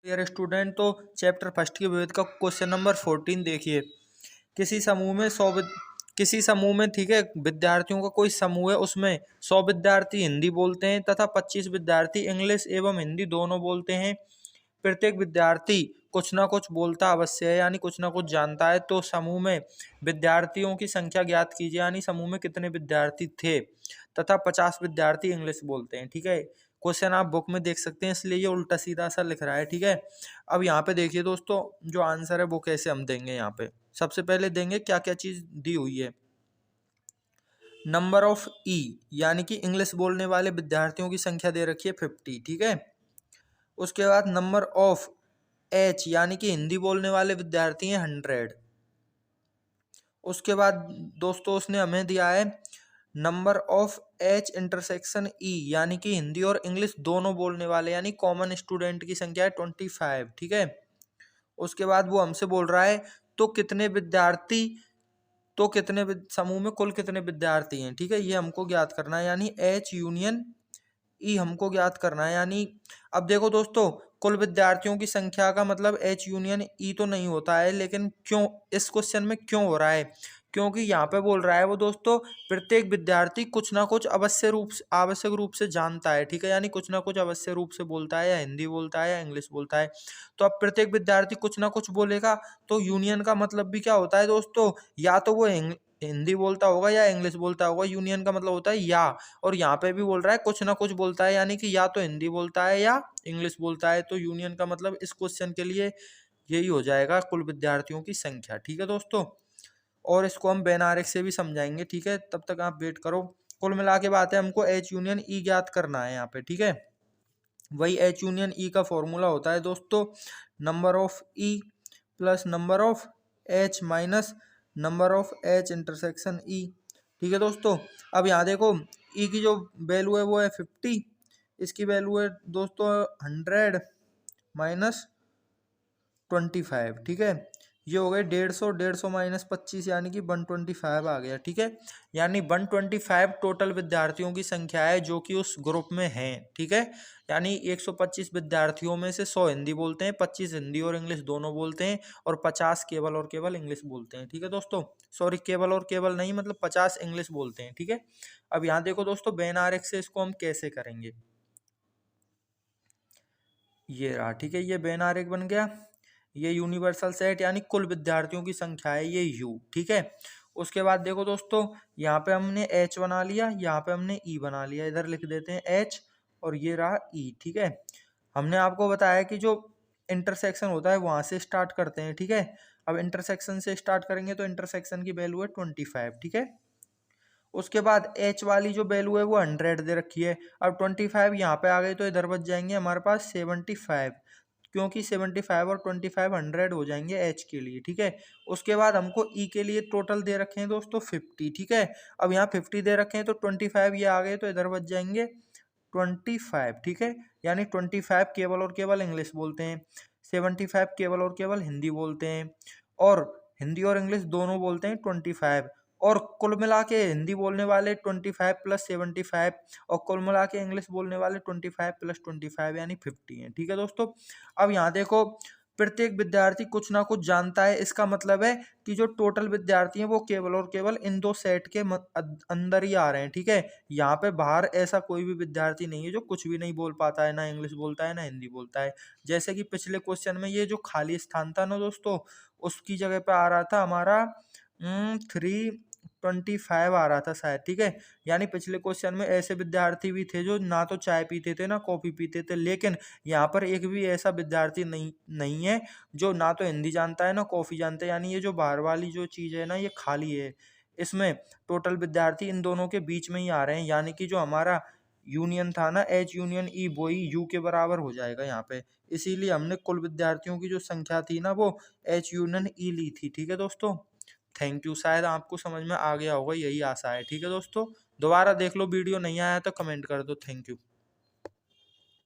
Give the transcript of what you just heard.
Dear student, तो chapter first की विविध का क्वेश्चन नंबर 14 देखिए। किसी समूह में किसी समूह में, ठीक है, विद्यार्थियों का कोई समूह है, उसमें 100 विद्यार्थी हिंदी बोलते हैं तथा 25 विद्यार्थी इंग्लिश एवं हिंदी दोनों बोलते हैं। प्रत्येक विद्यार्थी कुछ ना कुछ बोलता अवश्य है, यानी कुछ ना कुछ जानता है। तो समूह में विद्यार्थियों की संख्या ज्ञात कीजिए, यानी समूह में कितने विद्यार्थी थे तथा 50 विद्यार्थी इंग्लिश बोलते हैं। ठीक है, क्वेश्चन आप बुक में देख सकते हैं, इसलिए ये उल्टा सीधा सा लिख रहा है। ठीक है, अब यहाँ पे देखिए दोस्तों, जो आंसर है वो कैसे हम देंगे। यहाँ पे सबसे पहले देंगे क्या क्या चीज दी हुई है। नंबर ऑफ ई, यानी कि इंग्लिश बोलने वाले विद्यार्थियों की संख्या दे रखी है 50। ठीक है, उसके बाद नंबर ऑफ एच, यानी कि हिंदी बोलने वाले विद्यार्थी हैं 100। उसके बाद दोस्तों उसने हमें दिया है number of H intersection E, यानी कि हिंदी और इंग्लिश दोनों बोलने वाले यानी कॉमन स्टूडेंट की संख्या है 25। ठीक है, उसके बाद वो हमसे बोल रहा है तो कितने विद्यार्थी, तो समूह में कुल कितने विद्यार्थी हैं। ठीक है, ये हमको ज्ञात करना है, यानी एच यूनियन ई हमको ज्ञात करना है। यानी अब देखो दोस्तों, कुल विद्यार्थियों की संख्या का मतलब एच यूनियन ई तो नहीं होता है, लेकिन क्यों इस क्वेश्चन में क्यों हो रहा है, क्योंकि यहाँ पे बोल रहा है वो दोस्तों, प्रत्येक विद्यार्थी कुछ ना कुछ आवश्यक रूप से जानता है। ठीक है, यानी कुछ ना कुछ अवश्य रूप से बोलता है, या हिंदी बोलता है या इंग्लिश बोलता है। तो अब प्रत्येक विद्यार्थी कुछ ना कुछ बोलेगा, तो यूनियन का मतलब भी क्या होता है दोस्तों, या तो वो हिंदी बोलता होगा या इंग्लिश बोलता होगा। यूनियन का मतलब होता है या, और यहाँ पे भी बोल रहा है कुछ ना कुछ बोलता है, यानी कि या तो हिंदी बोलता है या इंग्लिश बोलता है। तो यूनियन का मतलब इस क्वेश्चन के लिए यही हो जाएगा, कुल विद्यार्थियों की संख्या। ठीक है दोस्तों, और इसको हम बेनारिक से भी समझाएंगे। ठीक है, तब तक आप वेट करो। कुल मिला के बात है, हमको एच यूनियन ई ज्ञात करना है यहाँ पे। ठीक है, वही एच यूनियन ई का फॉर्मूला होता है दोस्तों, number of E plus number of H minus number of H intersection E. ठीक है दोस्तों, अब यहाँ देखो ई की जो वैल्यू है वो है 50, इसकी वैल्यू है दोस्तों 100 माइनस 25। ठीक है, ये हो गए 150, 150 माइनस 25, यानी कि 125 आ गया। ठीक है, यानी 125 टोटल विद्यार्थियों की संख्या है जो कि उस ग्रुप में हैं। ठीक है, यानी 125 विद्यार्थियों में से 100 हिंदी बोलते हैं, 25 हिंदी और इंग्लिश दोनों बोलते हैं, और 50 केवल और केवल इंग्लिश बोलते हैं। ठीक है दोस्तों, सॉरी, केवल और केवल नहीं, मतलब 50 इंग्लिश बोलते हैं। ठीक है, अब यहाँ देखो दोस्तों, बेन आरेख से इसको हम कैसे करेंगे। ये रहा, ठीक है, ये बेन आरेख बन गया। ये यूनिवर्सल सेट यानी कुल विद्यार्थियों की संख्या है, ये यू। ठीक है, उसके बाद देखो दोस्तों, यहाँ पे हमने एच बना लिया, यहाँ पे हमने ई बना लिया, इधर लिख देते हैं एच और ये रहा ई। ठीक है, हमने आपको बताया कि जो इंटरसेक्शन होता है वहां से स्टार्ट करते हैं। ठीक है, अब इंटरसेक्शन से स्टार्ट करेंगे तो इंटरसेक्शन की वैल्यू है 25। ठीक है, उसके बाद एच वाली जो वैल्यू है वो 100 दे रखी है। अब 25 यहाँ पे आ गए तो इधर बच जाएंगे हमारे पास 75, क्योंकि 75 और 25 100 हो जाएंगे एच के लिए। ठीक है, उसके बाद हमको ई के लिए टोटल दे रखे हैं दोस्तों 50। ठीक है, अब यहाँ 50 दे रखे हैं तो 25 ये आ गए तो इधर बच जाएंगे 25। ठीक है, यानी 25 केवल और केवल इंग्लिश बोलते हैं, 75 केवल और केवल हिंदी बोलते हैं, और हिंदी और इंग्लिश दोनों बोलते हैं 25। और कुल मिला के हिंदी बोलने वाले 25 प्लस 75, और कुल मिला के इंग्लिश बोलने वाले 25 प्लस 25 यानी 50 है। ठीक है दोस्तों, अब यहाँ देखो, प्रत्येक विद्यार्थी कुछ ना कुछ जानता है, इसका मतलब है कि जो टोटल विद्यार्थी हैं वो केवल और केवल इन दो सेट के अंदर ही आ रहे हैं। ठीक है, यहाँ पे बाहर ऐसा कोई भी विद्यार्थी नहीं है जो कुछ भी नहीं बोल पाता है, ना इंग्लिश बोलता है ना हिंदी बोलता है। जैसे कि पिछले क्वेश्चन में ये जो खाली स्थान था ना दोस्तों, उसकी जगह पे आ रहा था हमारा 325 आ रहा था शायद। ठीक है, यानी पिछले क्वेश्चन में ऐसे विद्यार्थी भी थे जो ना तो चाय पीते थे ना कॉफी पीते थे, लेकिन यहाँ पर एक भी ऐसा विद्यार्थी नहीं है जो ना तो हिंदी जानता है ना कॉफी जानता है। यानी ये जो बाहर वाली जो चीज है ना, ये खाली है, इसमें टोटल विद्यार्थी इन दोनों के बीच में ही आ रहे हैं। यानी कि जो हमारा यूनियन था ना एच यूनियन ई, वही यू के बराबर हो जाएगा यहाँ पे। इसीलिए हमने कुल विद्यार्थियों की जो संख्या थी ना वो एच यूनियन ई ली थी। ठीक है दोस्तों, थैंक यू, शायद आपको समझ में आ गया होगा, यही आशा है। ठीक है दोस्तों, दोबारा देख लो, वीडियो नहीं आया तो कमेंट कर दो। Thank you.